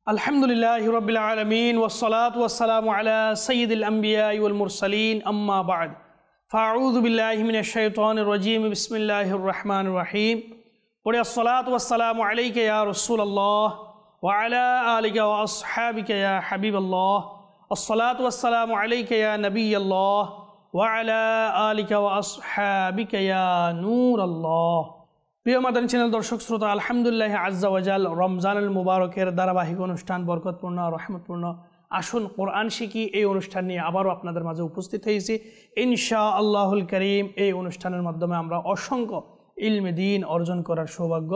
अल्हम्दुलिल्लाहि रब्बिल आलमीन वस्सलातु वस्सलामु अला सय्यिदिल अंबियाइ वल मुरसलीन अम्मा बाद फ़अऊज़ु बिल्लाहि मिनश शैतानिर रजीम बिस्मिल्लाहिर रहमानिर रहीम व अस्सलातु वस्सलामु अलैका या रसूलल्लाह व अला आलिका व अस्हाबिका या हबीबल्लाह अस्सलातु वस्सलामु अलैका या नबियल्लाह व अला आलिका व अस्हाबिका या नूरल्लाह। প্রিয় মাদানী চ্যানেল দর্শক শ্রোতা, আলহামদুলিল্লাহ আজ্জা ওয়াজাল রমজানুল মুবারকের ধারাবাহিক অনুষ্ঠান বরকতপূর্ণ রহমতপূর্ণ আসুন কোরআন শিখি এই অনুষ্ঠান নিয়ে আবারও আপনাদের মাঝে উপস্থিত হয়েছি ইনশাআল্লাহুল করিম। এই অনুষ্ঠানের মাধ্যমে আমরা অসংখ্য ইলমে দ্বীন অর্জন করার সৌভাগ্য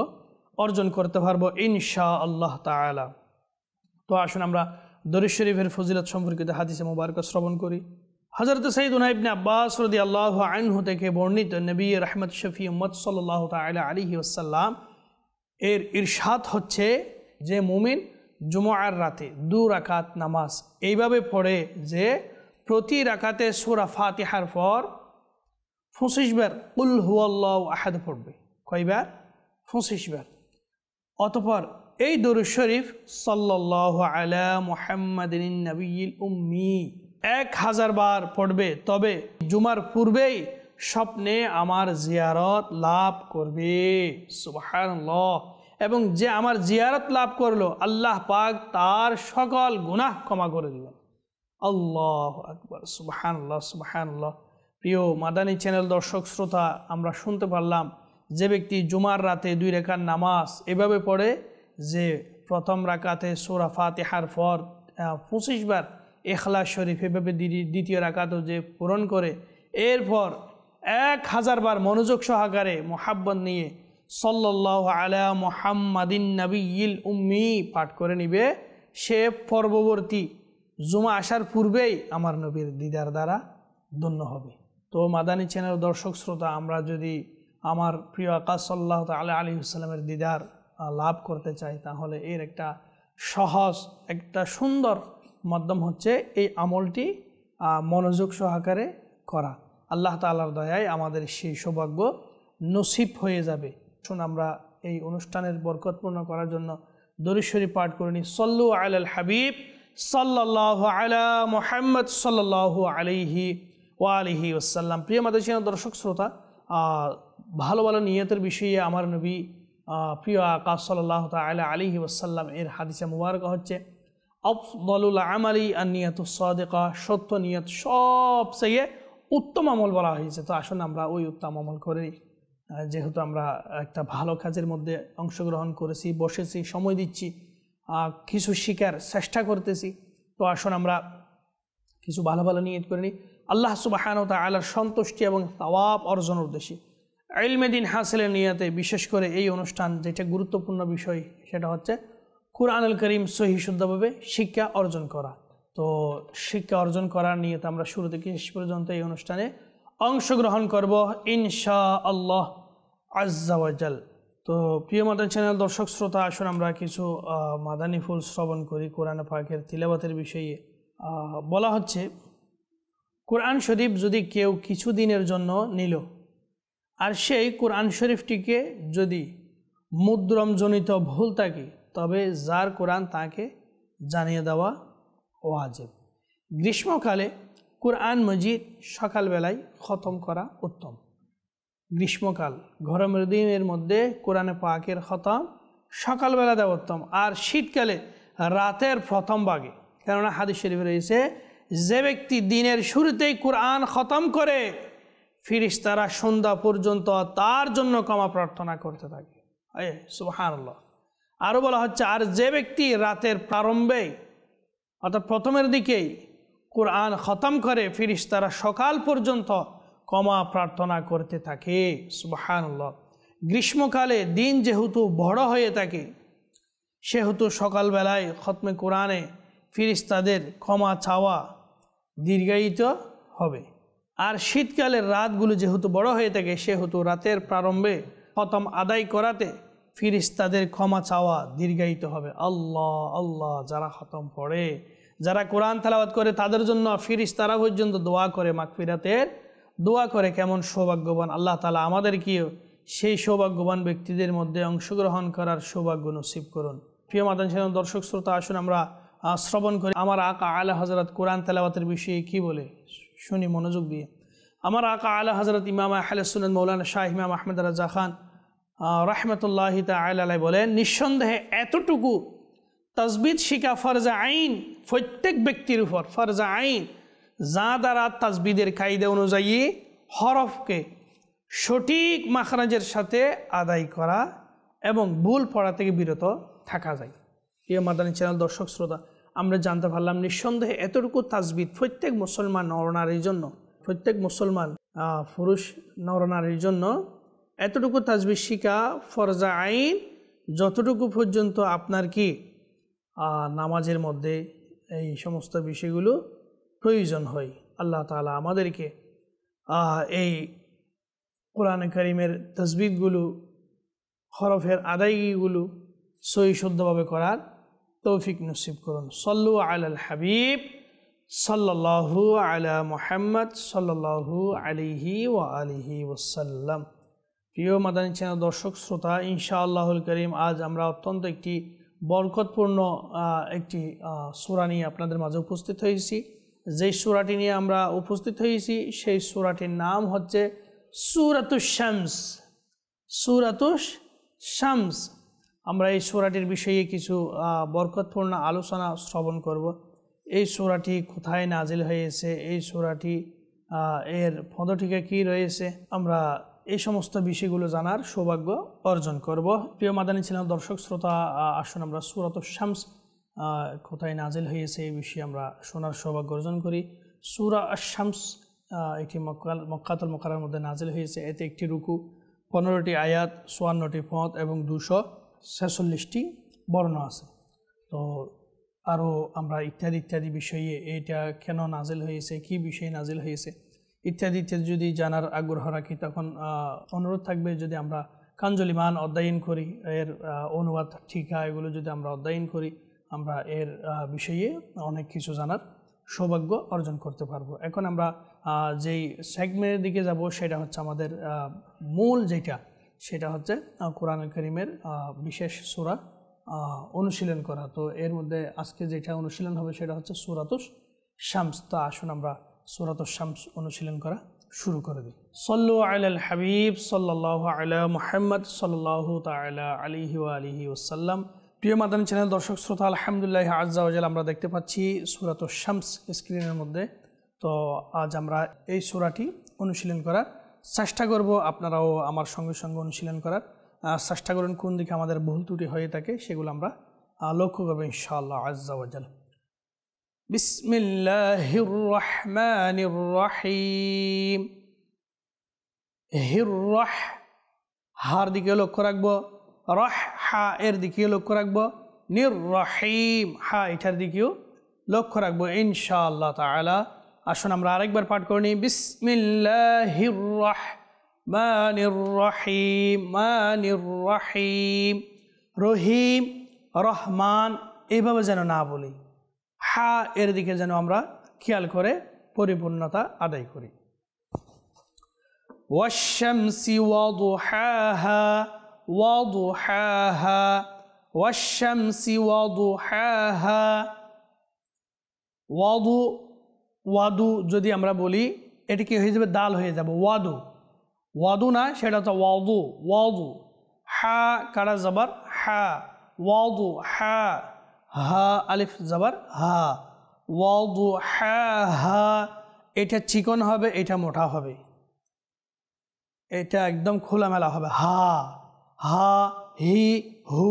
অর্জন করতে পারবো ইনশাআল্লাহ তাআলা। তো আসুন আমরা দরুদ শরীফের ফজিলত সম্পর্কিত হাদিসে মুবারক শ্রবণ করি। হযরত সাইয়্যিদুনা ইবনে আব্বাস রাদিয়াল্লাহু আনহু থেকে বর্ণিত নবী রাহমাত শফি উম্মত সাল্লাল্লাহু তাআলা আলাইহি ওয়াসাল্লাম এর ইরশাদ হচ্ছে যে মুমিন জুমআর রাতে 2 রাকাত নামাজ এইভাবে পড়ে যে প্রতি রাকাতে সূরা ফাতিহার পর 25 বার কুল হুয়াল্লাহু আহাদ পড়বে। কয়বার? 25 বার। অতঃপর এই দরুদ শরীফ সাল্লাল্লাহু আলা মুহাম্মাদিন নবিয়্যিল উম্মি 1000 বার পড়বে, তবে জুমার পূর্বেই স্বপ্নে আমার জিয়ারত লাভ করবে। সুবহানাল্লাহ। এবং যে আমার জিয়ারত লাভ করলো আল্লাহ পাক তার সকল গুনাহ ক্ষমা করে দিবেন। আল্লাহু আকবার। সুবহানাল্লাহ সুবহানাল্লাহ। প্রিয় মাদানী চ্যানেল দর্শক শ্রোতা, আমরা শুনতে পারলাম যে ব্যক্তি জুমার রাতে 2 রাকাত নামাজ এভাবে পড়ে যে প্রথম রাকাতে সূরা ফাতিহার পর 25 বার ইখলাস শরীফ এভাবে দ্বিতীয় রাকাতও যে পূরণ করে এরপর 1000 বার মনোযোগ সহকারে মোহাব্বত নিয়ে সাল্লাল্লাহু আলা মুহাম্মাদিন নবিয়্যিল উম্মি পাঠ করে নিবে, সে পরবর্তী জুমা আসার পূর্বেই আমার নবীর দিদার দ্বারা ধন্য হবে। তো মাদানী চ্যানেল দর্শক শ্রোতা, আমরা যদি আমার প্রিয় আকা সাল্লাল্লাহু তাআলা আলাইহি ওয়াসাল্লামের দিদার লাভ করতে চাই তাহলে এর একটা সহজ একটা সুন্দর মাধ্যম হচ্ছে এই আমলটি মনোযোগ সহকারে করা। আল্লাহ তাআলার দয়ায় আমাদের সেই সৌভাগ্য নসিব হয়ে যাবে। শুন আমরা এই অনুষ্ঠানের বরকতপূর্ণ করার জন্য দরুদ শরীফ পাঠ করে নিই। সাল্লু আলাল হাবিব সাল্লাল্লাহু আলা মুহাম্মদ সাল্লাল্লাহু আলাইহি ওয়া আলিহি ওয়াসাল্লাম। প্রিয় মাদানী দর্শক শ্রোতা, ভালো ভালো নিয়তের বিষয়ে আমার নবী প্রিয় আকা সাল্লাল্লাহু তাআলা আলাইহি ওয়াসাল্লাম এর হাদিসে মুবারক হচ্ছে আফদালুল আমালি আন-নিয়াতুস সাদিকা, সত্য নিয়ত সবচেয়ে উত্তম আমল বলা হয়েছে। তো আসুন আমরা ওই উত্তম আমল করি, যেহেতু আমরা একটা ভালো কাজের মধ্যে অংশগ্রহণ করেছি, বসেছি, সময় দিচ্ছি, কিছু শিকার চেষ্টা করতেছি। তো আসুন আমরা কিছু ভালো ভালো নিয়ত করে নিই আল্লাহ সুবহানাহু ওয়া তাআলার সন্তুষ্টি এবং সওয়াব অর্জনের উদ্দেশ্যে ইলমে দ্বীন হাসিলের নিয়তে। বিশেষ করে এই অনুষ্ঠান যেটা গুরুত্বপূর্ণ বিষয় সেটা হচ্ছে কুরআনুল কারীম সহি শুদ্ধভাবে শিক্ষা অর্জন করা। তো শিক্ষা অর্জন করার নিয়ত আমরা শুরু থেকে শেষ পর্যন্ত এই অনুষ্ঠানে অংশগ্রহণ করব ইনশাআল্লাহ আজ্জা ওয়াজাল। তো প্রিয় মাদানী চ্যানেল দর্শক শ্রোতা, আসুন আমরা কিছু মাদানী ফুল শ্রবণ করি। কোরআন পাকের তিলাওয়াতের বিষয়ে বলা হচ্ছে, কোরআন শরীফ যদি কেউ কিছু দিনের জন্য নিল আর সেই কোরআন শরীফটিকে যদি মুদ্রণজনিত ভুল থাকে তবে যার কোরআন তাকে জানিয়ে দেওয়া ওয়াজিব। গ্রীষ্মকালে কোরআন মজিদ সকালবেলায় খতম করা উত্তম। গ্রীষ্মকাল গরমের দিনের মধ্যে কোরআনে পাকের খতম সকালবেলা দেওয়া উত্তম। আর শীতকালে রাতের প্রথম ভাগে, কেননা হাদিস শরীফে রয়েছে যে ব্যক্তি দিনের শুরুতেই কোরআন খতম করে ফেরেশতারা সন্ধ্যা পর্যন্ত তার জন্য ক্ষমা প্রার্থনা করতে থাকে। সুবহানাল্লাহ। আরও বলা হচ্ছে, আর যে ব্যক্তি রাতের প্রারম্ভে অর্থাৎ প্রথমের দিকেই কোরআন খতম করে ফেরেশতারা সকাল পর্যন্ত ক্ষমা প্রার্থনা করতে থাকে। সুবহানাল্লাহ। গ্রীষ্মকালে দিন যেহেতু বড় হয়ে থাকে সেহেতু সকালবেলায় খতমে কোরআনে ফেরেশতাদের ক্ষমা চাওয়া দীর্ঘায়িত হবে। আর শীতকালের রাতগুলো যেহেতু বড় হয়ে থাকে সেহেতু রাতের প্রারম্ভে খতম আদায় করাতে ফেরেশতাদের ক্ষমা চাওয়া দীর্ঘায়িত হবে। আল্লাহ আল্লাহ। যারা খতম পড়ে, যারা কোরআন তেলাওয়াত করে তাদের জন্য ফেরেশতারা পর্যন্ত দোয়া করে, মাগফিরাতের দোয়া করে। কেমন সৌভাগ্যবান! আল্লাহ তাআলা আমাদেরকেও সেই সৌভাগ্যবান ব্যক্তিদের মধ্যে অংশগ্রহণ করার সৌভাগ্য নসিব করুন। প্রিয় মাদানী চ্যানেল দর্শক শ্রোতা, আসুন আমরা শ্রবণ করি আমার আকা আলা হযরত কোরআন তেলাওয়াতের বিষয়ে কি বলে, শুনি মনোযোগ দিয়ে। আমার আকা আলা হযরত ইমাম আহলে সুন্নাত মাওলানা শাহ ইমাম আহমদ রাজা খান রাহমাতুল্লাহি তাআলা আলাইহি বলেন, নিঃসন্দেহে এতটুকু তাসবিদ শিখা ফরজে আইন প্রত্যেক ব্যক্তির উপর, ফরজে আইন, যা দ্বারা তাসবিদের কায়দা অনুযায়ী হরফকে সঠিক মাখরাজের সাথে আদায় করা এবং ভুল পড়া থেকে বিরত থাকা যায়। প্রিয় মাদানী চ্যানেল দর্শক শ্রোতা, আমরা জানতে পারলাম নিঃসন্দেহে এতটুকু তাসবিদ প্রত্যেক মুসলমান নরনারীর জন্য, প্রত্যেক মুসলমান পুরুষ নরনারীর জন্য এতটুকু তাসবিদ শিখা ফরজে আইন, যতটুকু পর্যন্ত আপনার কি নামাজের মধ্যে এই সমস্ত বিষয়গুলো প্রয়োজন হয়। আল্লাহ তাআলা আমাদেরকে এই কোরআন কারীমের তাসবিদগুলো, হরফের আদায়গুলো সহি শুদ্ধভাবে করার তৌফিক নসিব করুন। সল্লু আলাল হাবিব সাল্লাল্লাহু আলা মুহাম্মদ সাল্লাল্লাহু আলাইহি ওয়া আলিহি ওয়াসাল্লাম। প্রিয় মাদানী চ্যানেল দর্শক শ্রোতা, ইনশাআল্লাহুল করিম আজ আমরা অত্যন্ত একটি বরকতপূর্ণ একটি সূরা নিয়ে আপনাদের মাঝে উপস্থিত হয়েছি। যেই সূরাটি নিয়ে আমরা উপস্থিত হয়েছি সেই সূরাটির নাম হচ্ছে সূরাতুশ শামস। সূরাতুশ শামস। আমরা এই সূরাটির বিষয়ে কিছু বরকতপূর্ণ আলোচনা শ্রবণ করব। এই সূরাটি কোথায় নাজিল হয়েছে, এই সূরাটি এর পদটিকা কী রয়েছে, আমরা এই সমস্ত বিষয়গুলো জানার সৌভাগ্য অর্জন করব। প্রিয় মাদানী চ্যানেল দর্শক শ্রোতা, আসুন আমরা সূরাতুশ শামস কোথায় নাজিল হয়েছে এই বিষয়ে আমরা শোনার সৌভাগ্য অর্জন করি। সূরা আশ-শামস এটি মক্কাতুল মুকাররমার মধ্যে নাজিল হয়েছে। এতে একটি রুকু, 15টি আয়াত, 54টি পদ এবং 246টি বর্ণ আছে। তো আরও আমরা ইত্যাদি ইত্যাদি বিষয়ে এটা কেন নাজিল হয়েছে, কি বিষয়ে নাজিল হয়েছে ইত্যাদি ইত্যাদি যদি জানার আগ্রহ রাখি, তখন অনুরোধ থাকবে যদি আমরা কানজুল ঈমান অধ্যয়ন করি, এর অনুবাদ টিকা এগুলো যদি আমরা অধ্যয়ন করি, আমরা এর বিষয়ে অনেক কিছু জানার সৌভাগ্য অর্জন করতে পারবো। এখন আমরা যেই সেগমেন্টের দিকে যাব সেটা হচ্ছে আমাদের মূল যেটা, সেটা হচ্ছে কোরআন কারীমের বিশেষ সূরা অনুশীলন করা। তো এর মধ্যে আজকে যেটা অনুশীলন হবে সেটা হচ্ছে সূরাতুশ শামস। তো আসুন আমরা সূরাতুশ শামস অনুশীলন করা শুরু করে দিই। সল্লু আলাল হাবিব সাল্লাল্লাহু আলা মুহাম্মদ সাল্লাল্লাহু তাআলা আলাইহি ওয়া আলিহি ওয়াসাল্লাম। প্রিয় মাদানী চ্যানেল দর্শক শ্রোতা, আলহামদুলিল্লাহ আজ্জা ওয়া জাল আমরা দেখতে পাচ্ছি সূরাতুশ শামস স্ক্রিনের মধ্যে। তো আজ আমরা এই সূরাটি অনুশীলন করার চেষ্টা করব। আপনারাও আমার সঙ্গে সঙ্গে অনুশীলন করার চেষ্টা করুন। কোন দিকে আমাদের ভুল ত্রুটি হয়ে থাকে সেগুলো আমরা লক্ষ্য করব ইনশাআল্লাহ আজ্জা ওয়া জাল। বিসমিল্লাহির রহমানির রহিম। হির-রহ, হার দিকে লক্ষ্য রাখবো, রহ হা এর দিকে লক্ষ্য রাখবো, নির-রহিম হা এটার দিকেও লক্ষ্য রাখবো ইনশাআল্লাহ তাআলা। আসুন আমরা আরেকবার পাঠ করে নিই। বিসমিল্লাহির রহমানির রহিম, মানির রহিম। রহিম, রহমান এইভাবে যেন না বলি, হা এর দিকে যেন আমরা খেয়াল করে পরিপূর্ণতা আদায় করি। ওয়াশ-শামসি ওয়াদুহাহা, ওয়াদুহাহা, ওয়াশ-শামসি ওয়াদুহাহা। ওয়াদু, ওয়াদু যদি আমরা বলি এটি কি হয়ে যাবে, দাল হয়ে যাবে, ওয়াদু। ওয়াদু না, সেটা হচ্ছে ওয়াদু, ওয়াদু। হা কারা জবর হা, ওয়াদু হা, হা আলিফ জবর হা, ওয়াদু হা হা। এটা চিকন হবে, এটা মোটা হবে, এটা একদম খোলামেলা হবে, হা, হা হি হু।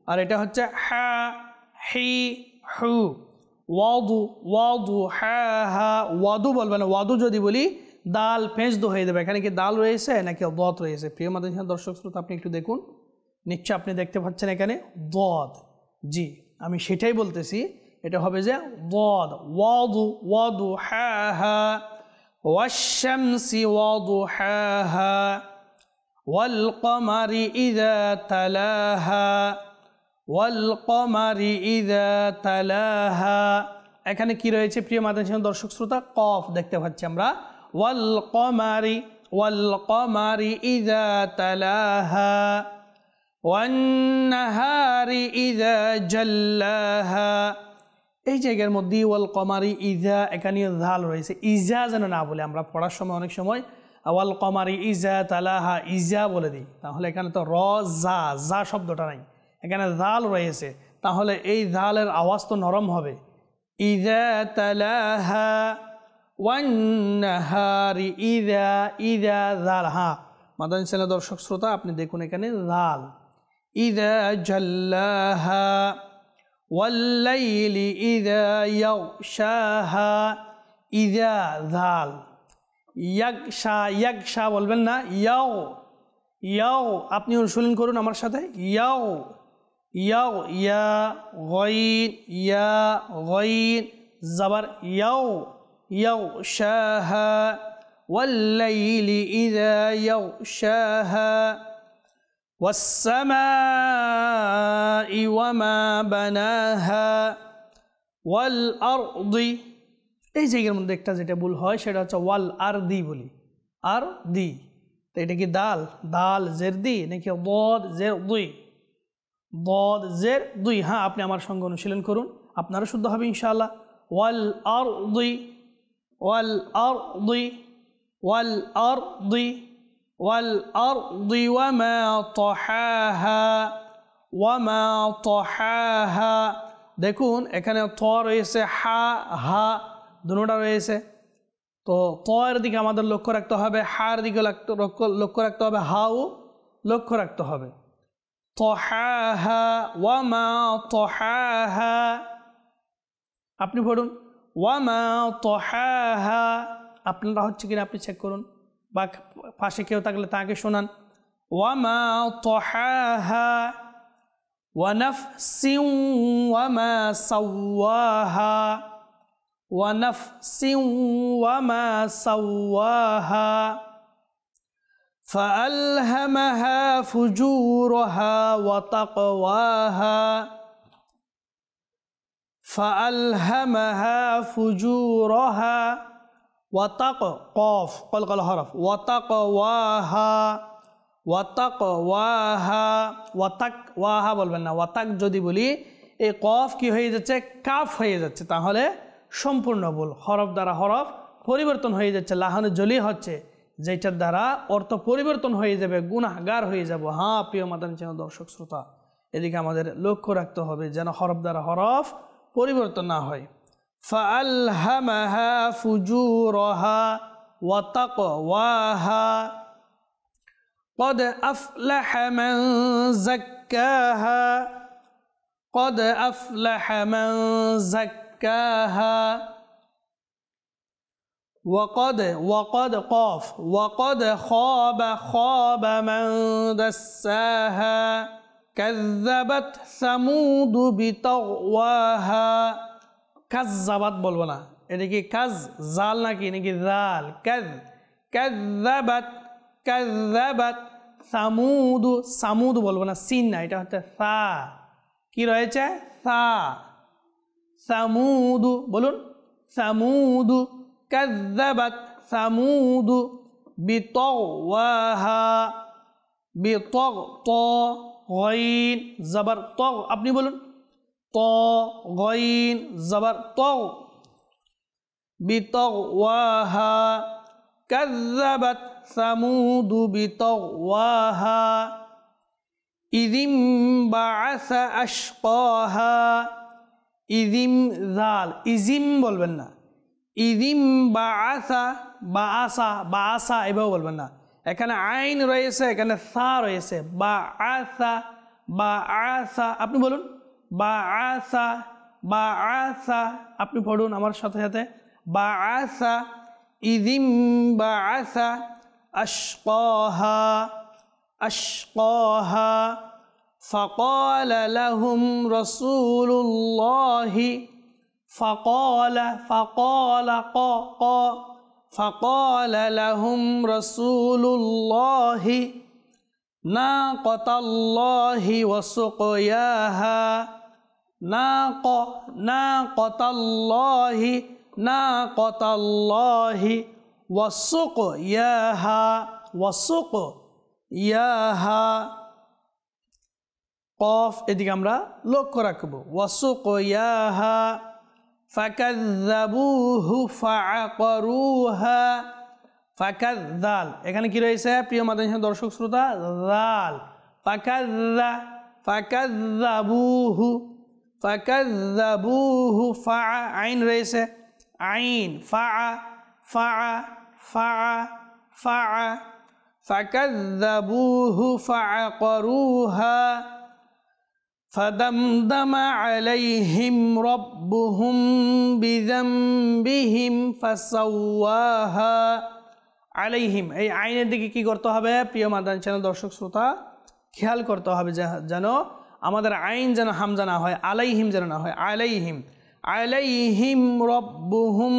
আর এটা হচ্ছে হা হি হু। ওয়াদু, ওয়াদু হা হা। ওয়াদু বলবে না, ওয়াদু যদি বলি দাল পেঁচদো হয়ে যাবে। এখানে কি দাল রয়েছে নাকি দদ রয়েছে? প্রিয় মাদানী দর্শক শ্রোতা, আপনি একটু দেখুন, নিশ্চয় আপনি দেখতে পাচ্ছেন এখানে দদ। জি, আমি সেটাই বলতেছি, এটা হবে যে দদ। ওয়াদু, ওয়াদু হা হা, ওয়াশ-শামসি ওয়াদুহাহা, ওয়াল কমারি ইযা তালাহা, ওয়াল কমারি ইযা তালাহা। এখানে কি রয়েছে প্রিয় মাদানী দর্শক শ্রোতা? কফ দেখতে পাচ্ছি আমরা। ওয়াল কমারি, ওয়াল কমারি ইযা তালাহা, ওয়ান-নাহারি ইযা জাল্লাহা। এই জায়গার মধ্যে ওয়াল কমারি ইজা, এখানে জাল রয়েছে, ইজা যেন না বলে। আমরা পড়ার সময় অনেক সময় ওয়াল কমারি ইজা তালাহা ইজা বলে দিই, তাহলে এখানে তো র জা জা শব্দটা নাই, এখানে জাল রয়েছে, তাহলে এই জালের আওয়াজ তো নরম হবে। ইজা তালাহা ওয়ান-নাহারি ইজা, ইজা জাল। হ্যাঁ মাদানী চ্যানেল দর্শক শ্রোতা, আপনি দেখুন এখানে জাল। ইজা জাল্লাহা ওয়াল-লাইলি ইযা ইয়াগশাহা, ইযা জাল। ইয়াগশা, ইয়াগশা বলবেন না, ইয়াও ইয়াও। আপনি অনুশীলন করুন আমার সাথে, ইয়াও ইয়াও, ইয়া গইন, ইয়া গইন জবর, ইয়াও ইয়াগশাহা ওয়াল-লাইলি ইযা ইয়াগশাহা ওয়াস-সামাই ওয়ামা বানাহা ওয়াল-আরদি। এই জায়গার মধ্যে একটা যেটা ভুল হয় সেটা হচ্ছে ওয়াল আরদি বলি, আর দি। তো এটা কি দাল, দাল জের দি নাকি দদ জের দুই, দদ জের দুই? হ্যাঁ আপনি আমার সঙ্গে অনুশীলন করুন, আপনারা শুদ্ধ হবে ইনশাআল্লাহ। ওয়াল আরদি, ওয়াল আরদি, ওয়াল আরদি, والأرض وما طحاها وما طحاها। দেখুন এখানে ত রয়েছে, হা হা দুটোটা রয়েছে, তো ত এর দিকে আমাদের লক্ষ্য রাখতে হবে, হার দিকে লক্ষ্য রাখতে হবে, হাও লক্ষ্য রাখতে হবে। طحاها وما طحاها, আপনি পড়ুন ওয়ামা طحاها। আপনারা হচ্ছে কিনা আপনি চেক করুন, বা পাশে কেউ থাকলে তাকে শোনান। ওয়ামা طحاها ওয়ানাফসিন ওয়ামা সাওয়াহা ওয়ানাফসিন ওয়ামা সাওয়াহা فألهمها فجورها وتقواها فألهمها فجورها ওয়াতাক কফ কলকল হরফ ওয়াতাকওয়াহা ওয়াতাকওয়াহা। ওয়াতাক ওয়াহা বলবেন না, ওয়াতাক যদি বলি এই কফ কি হয়ে যাচ্ছে, কাফ হয়ে যাচ্ছে, তাহলে সম্পূর্ণ ভুল। হরফ দ্বারা হরফ পরিবর্তন হয়ে যাচ্ছে, লাহানে জলি হচ্ছে, যেটার দ্বারা অর্থ পরিবর্তন হয়ে যাবে, গুনাহগার হয়ে যাব। হ্যাঁ প্রিয় মাদানী চ্যানেল দর্শক শ্রোতা, এদিকে আমাদের লক্ষ্য রাখতে হবে যেন হরফ দ্বারা হরফ পরিবর্তন না হয়। فألهمها فجورها وتقواها قد أفلح من زكاها قد أفلح من زكاها وقد قاف وقد خاب من دساها كذبت ثمود بطغواها। কাজ্জাবাত বলবো না, এটা কি কাজ জাল নাকি নাকি জাল? কাজ্জাবাত সামুদু, সামুদু বলবো না, সিন না, এটা হচ্ছে সা। কি রয়েছে? সা। সামুদু বলুন, সামুদু। কাজ্জাবাত সামুদু বিতগওয়াহা, বিতগ ত গইন জবর ত, আপনি বলুন ত গইন জবর ত বিতগওয়াহা কাযযাবাত সামুদু বিতগওয়াহা ইযিম বাআসা আশকাহা। ইযিম জাল, ইজিম বলবেন না, ইযিম বাআসা, বাআসা বাআসা এভাবে বলবেন না, এখানে আইন রয়েছে, এখানে সা রয়েছে, বাআসা বাআসা, আপনি বলুন বাআসা বাআসা, আপনি পড়ুন আমার সাথে সাথে বাআসা ইযিম বাআসা আশকাহা আশকাহা فقال لهم رسول الله فقال لهم رسول الله ناقة الله وسقياها ناقة الله وسقياها কফ এদিকে আমরা লক্ষ্য রাখবো। ওয়াসুকয়াহা ফাকাযযাবুহু ফাআকরুহা ফাকাযযাল, এখানে কি রয়েছে প্রিয় মাদ্রাসা দর্শক শ্রোতা? যাল। ফাকাযযাবুহু ফা আইন রয়েছে, আইন ফাকাযযাবুহু ফাআকরুহা فدمدم عليهم ربهم بذنبهم فسواها عليهم। এই আইনের দিকে কি করতে হবে প্রিয় মাদানী চ্যানেল দর্শক শ্রোতা? খেয়াল করতে হবে যেন আমাদের আইন যেন হামজা না হয়, আলাইহিম যেন না হয়, আলাইহিম। আলাইহিম রব্বুহুম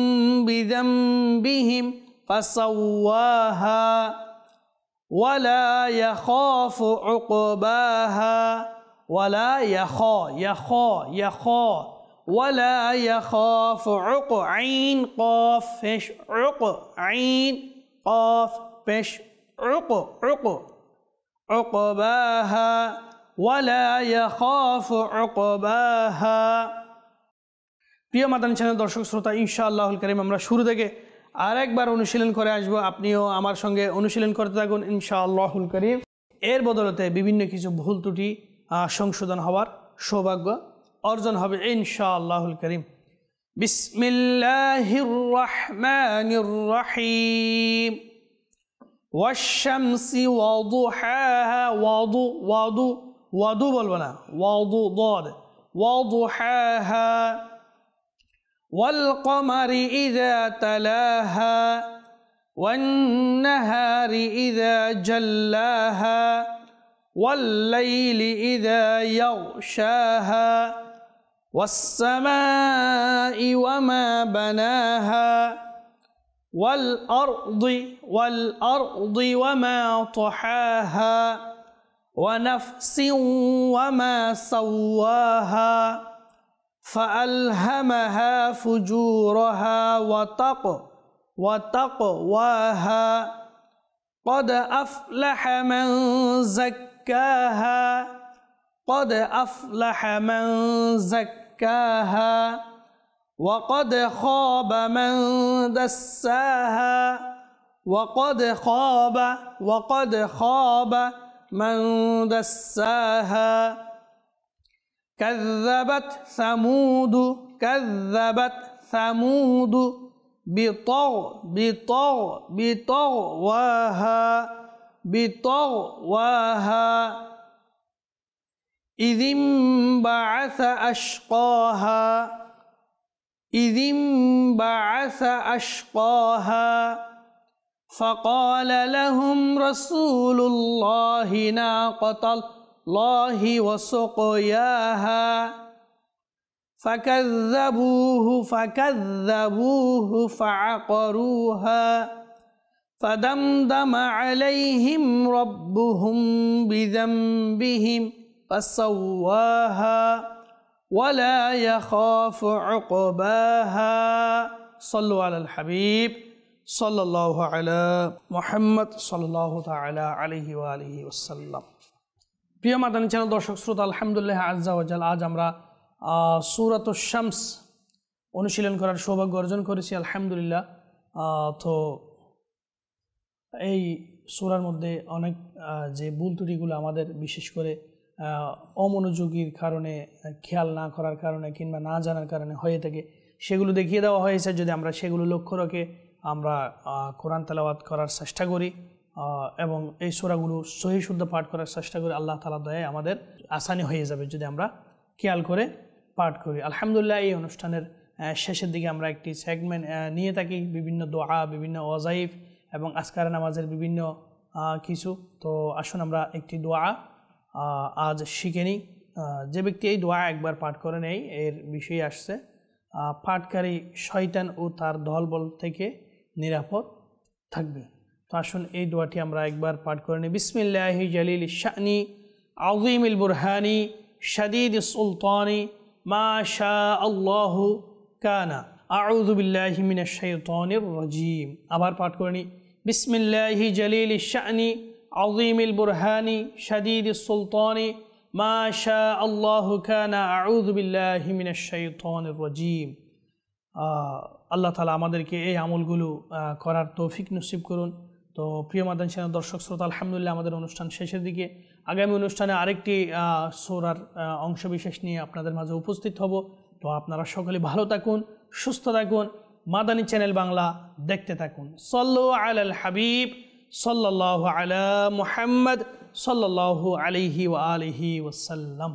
বিযামবিহিম ফাসাওয়াহা ওয়ালা ইয়াখাফু উকবাহা। ওয়ালা ইয়াখা ওয়ালা ইয়াখাফু উক আইন কফ পেশ উক আইন কফ পেশ উক উকবাহা ওয়ালা ইয়াখাফু উকবাহা। প্রিয় মাদানী চ্যানেল দর্শক শ্রোতা, ইনশাআল্লাহুল কারীম আমরা শুরু থেকে আরেকবার অনুশীলন করে আসবো। আপনিও আমার সঙ্গে অনুশীলন করতে থাকুন ইনশাআল্লাহুল কারীম। এর বদলতে বিভিন্ন কিছু ভুল ত্রুটি সংশোধন হওয়ার সৌভাগ্য অর্জন হবে ইনশাআল্লাহুল কারীম। বিসমিল্লাহির রহমানির রহিম। ওয়াশ-শামসি ওয়াদুহাহা, ওয়াদু বলবো না, ওয়াদু দাদ, ওয়াদুহাহা ওয়াল কমারি ইযা তালাহা ওয়ান নাহারি ইযা জাল্লাহা والليل إذا يغشاها والسماء وما بناها والأرض وما طحاها ونفس وما سواها فألهمها فجورها وتقواها قد أفلح من قد أفلح من زكاها وقد خاب من دساها وقد خاب من دساها كذبت ثمود بطغواها إذ انبعث أشقاها فقال لهم رسول الله ناقة الله وسقياها فكذبوه فعقروها فدمدم عليهم ربهم بذنبهم فسواها ولا يخاف عقباها صلوا على الحبيب صلى الله على محمد صلى الله تعالى عليه وآله وسلم। প্রিয় মাদানী চ্যানেল দর্শক শ্রোতা, আলহামদুলিল্লাহ আজ্জা ওয়া জাল, আজ আমরা সূরাতুশ শামস অনুশীলন করার সৌভাগ্য অর্জন করেছি আলহামদুলিল্লাহ। তো এই সূরার মধ্যে অনেক যে ভুল ত্রুটিগুলো আমাদের বিশেষ করে অমনোযোগীর কারণে, খেয়াল না করার কারণে কিংবা না জানার কারণে হয়ে থাকে, সেগুলো দেখিয়ে দেওয়া হয়েছে। যদি আমরা সেগুলো লক্ষ্য রেখে আমরা কোরআন তেলাওয়াত করার চেষ্টা করি এবং এই সূরাগুলো সহি শুদ্ধ পাঠ করার চেষ্টা করি, আল্লাহ তাআলার দয়ায় আমাদের আসানি হয়ে যাবে যদি আমরা খেয়াল করে পাঠ করি। আলহামদুলিল্লাহ এই অনুষ্ঠানের শেষের দিকে আমরা একটি সেগমেন্ট নিয়ে থাকি, বিভিন্ন দোয়া, বিভিন্ন ওয়াজাইফ এবং আজকার নামাজের বিভিন্ন কিছু। তো আসুন আমরা একটি দোয়া আজ শিখে নিই। যে ব্যক্তি এই দোয়া একবার পাঠ করে নেয় এর বিষয়ে আসছে পাঠকারী শয়তান ও তার দলবল থেকে নিরাপদ থাকবে। তো আসুন এই দোয়াটি আমরা একবার পাঠ করে নিই। বিসমিল্লাহি জালিল শানি আযীমিল বুরহানি শাদীদিস সুলতানি মা শা আল্লাহু কানা আউযু বিল্লাহি মিনাশ শাইতানির রাজীম। আবার পাঠ করে নিই। বিসমিল্লাহি জালিল শানি আযীমিল বুরহানি শাদীদিস সুলতানি মা শাআল্লাহু কানা আউযু বিল্লাহি মিনাশ শাইতানির রাজীম। আল্লাহ তাআলা আমাদেরকে এই আমলগুলো করার তৌফিক নসিব করুন। তো প্রিয় মাদানী চ্যানেল দর্শক শ্রোতা, আলহামদুলিল্লাহ আমাদের অনুষ্ঠান শেষের দিকে। আগামী অনুষ্ঠানে আরেকটি সূরার অংশবিশেষ নিয়ে আপনাদের মাঝে উপস্থিত হব। তো আপনারা সকলে ভালো থাকুন, সুস্থ থাকুন, মাদানী চ্যানেল বাংলা দেখতে থাকুন। সাল্লু আলাল হাবিব সাল্লাল্লাহু আলা মুহাম্মদ সাল্লাল্লাহু আলাইহি ওয়া আলিহি ওয়াসাল্লাম।